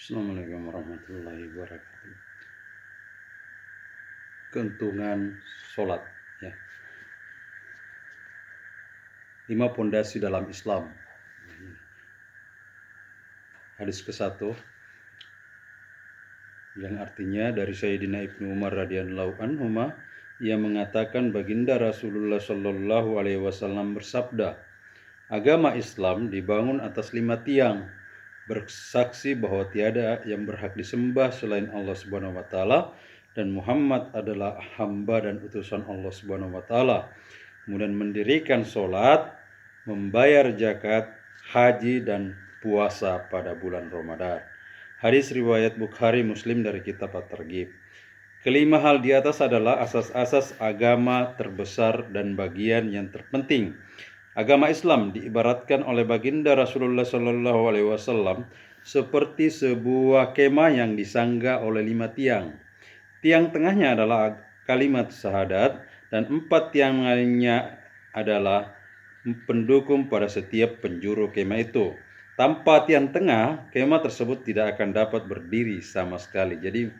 Assalamualaikum warahmatullahi wabarakatuh. Keuntungan sholat, ya. 5 pondasi dalam Islam. Hadis ke-1 yang artinya dari Sayyidina Ibnu Umar radhiyallahu anhuma, ia mengatakan baginda Rasulullah Shallallahu alaihi wasallam bersabda, agama Islam dibangun atas 5 tiang, bersaksi bahwa tiada yang berhak disembah selain Allah Subhanahu wa taala dan Muhammad adalah hamba dan utusan Allah Subhanahu wa taala. Kemudian mendirikan sholat, membayar zakat, haji dan puasa pada bulan Ramadan. Hadis riwayat Bukhari Muslim dari kitab At-Targhib. Kelima hal di atas adalah asas-asas agama terbesar dan bagian yang terpenting. Agama Islam diibaratkan oleh baginda Rasulullah Shallallahu alaihi wasallam seperti sebuah kemah yang disangga oleh 5 tiang. Tiang tengahnya adalah kalimat syahadat dan 4 tiang lainnya adalah pendukung pada setiap penjuru kemah itu. Tanpa tiang tengah, kemah tersebut tidak akan dapat berdiri sama sekali. Jadi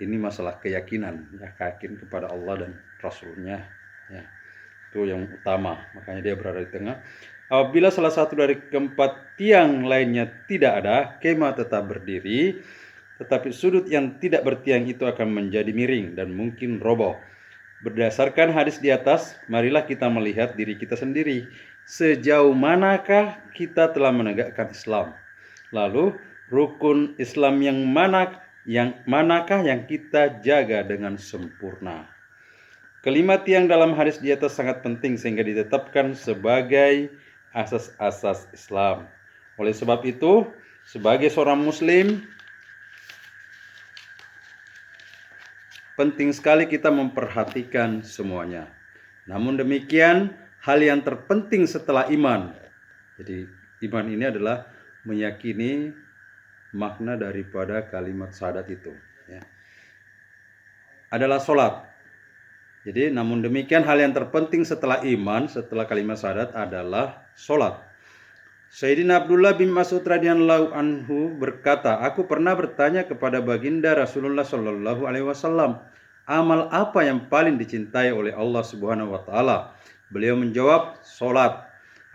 ini masalah keyakinan, ya, yakin kepada Allah dan Rasulnya, ya. Itu yang utama, makanya dia berada di tengah. Apabila salah satu dari keempat tiang lainnya tidak ada, kemah tetap berdiri, tetapi sudut yang tidak bertiang itu akan menjadi miring dan mungkin roboh. Berdasarkan hadis di atas, marilah kita melihat diri kita sendiri. Sejauh manakah kita telah menegakkan Islam? Lalu, rukun Islam yang manakah yang kita jaga dengan sempurna? Kelima tiang dalam hadis di atas sangat penting sehingga ditetapkan sebagai asas-asas Islam. Oleh sebab itu, sebagai seorang muslim, penting sekali kita memperhatikan semuanya. Namun demikian, hal yang terpenting setelah iman. Jadi iman ini adalah meyakini makna daripada kalimat syahadat itu, ya, adalah sholat. Jadi namun demikian hal yang terpenting setelah iman, setelah kalimat syahadat adalah sholat. Sayyidina Abdullah bin Mas'ud radhiyallahu anhu berkata, aku pernah bertanya kepada baginda Rasulullah Shallallahu alaihi wasallam, amal apa yang paling dicintai oleh Allah Subhanahu wa taala? Beliau menjawab, sholat.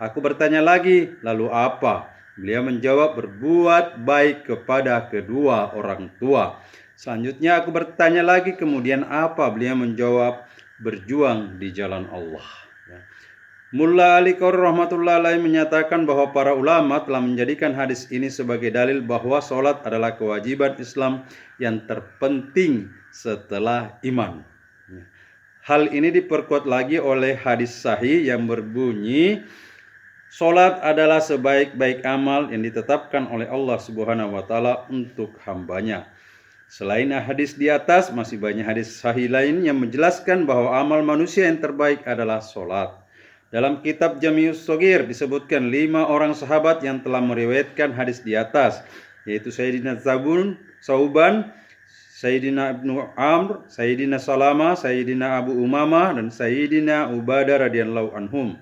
Aku bertanya lagi, lalu apa? Beliau menjawab, berbuat baik kepada kedua orang tua. Selanjutnya aku bertanya lagi, kemudian apa? Beliau menjawab, berjuang di jalan Allah. Mulla Ali Qori rahmatullahi alaihi menyatakan bahwa para ulama telah menjadikan hadis ini sebagai dalil bahwa sholat adalah kewajiban Islam yang terpenting setelah iman. Hal ini diperkuat lagi oleh hadis sahih yang berbunyi, sholat adalah sebaik-baik amal yang ditetapkan oleh Allah Subhanahu wa taala untuk hambanya. Selain hadis di atas, masih banyak hadis sahih lain yang menjelaskan bahwa amal manusia yang terbaik adalah sholat. Dalam kitab Jami'us Shaghir disebutkan 5 orang sahabat yang telah meriwayatkan hadis di atas, yaitu Sayyidina Sauban, Sayyidina Ibnu Amr, Sayyidina Salama, Sayyidina Abu Umamah, dan Sayyidina Ubadah radhiyallahu anhum.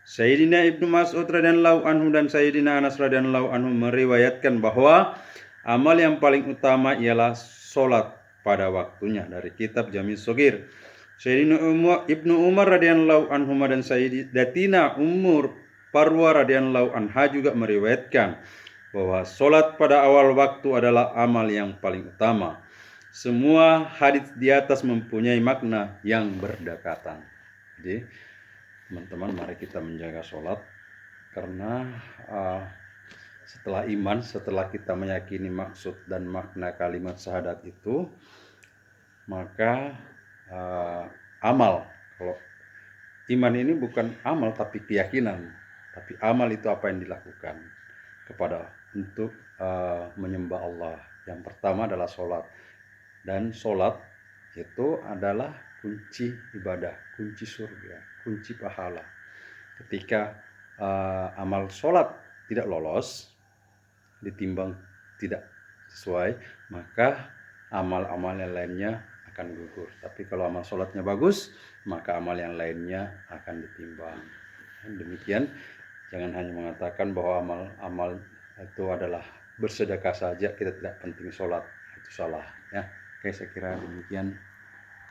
Sayyidina Ibnu Mas'ud radhiyallahu anhu dan Sayyidina Anas radhiyallahu anhu meriwayatkan bahwa amal yang paling utama ialah sholat pada waktunya, dari kitab Jami'us Shaghir. Sayyidina Ibnu Umar radhiyallahu anhu dan Sayyidatina Ummur Parwa radhiyallahu anha juga meriwayatkan bahwa sholat pada awal waktu adalah amal yang paling utama. Semua hadis di atas mempunyai makna yang berdekatan. Jadi teman-teman, mari kita menjaga sholat, karena setelah iman, setelah kita meyakini maksud dan makna kalimat syahadat itu, maka amal, kalau iman ini bukan amal tapi keyakinan, tapi amal itu apa yang dilakukan kepada untuk menyembah Allah. Yang pertama adalah sholat, dan sholat itu adalah kunci ibadah, kunci surga, kunci pahala. Ketika amal sholat tidak lolos, ditimbang tidak sesuai, maka amal-amal yang lainnya akan gugur. Tapi kalau amal sholatnya bagus, maka amal yang lainnya akan ditimbang. Demikian, jangan hanya mengatakan bahwa amal itu adalah bersedekah saja kita tidak penting sholat, itu salah ya. Oke, saya kira demikian.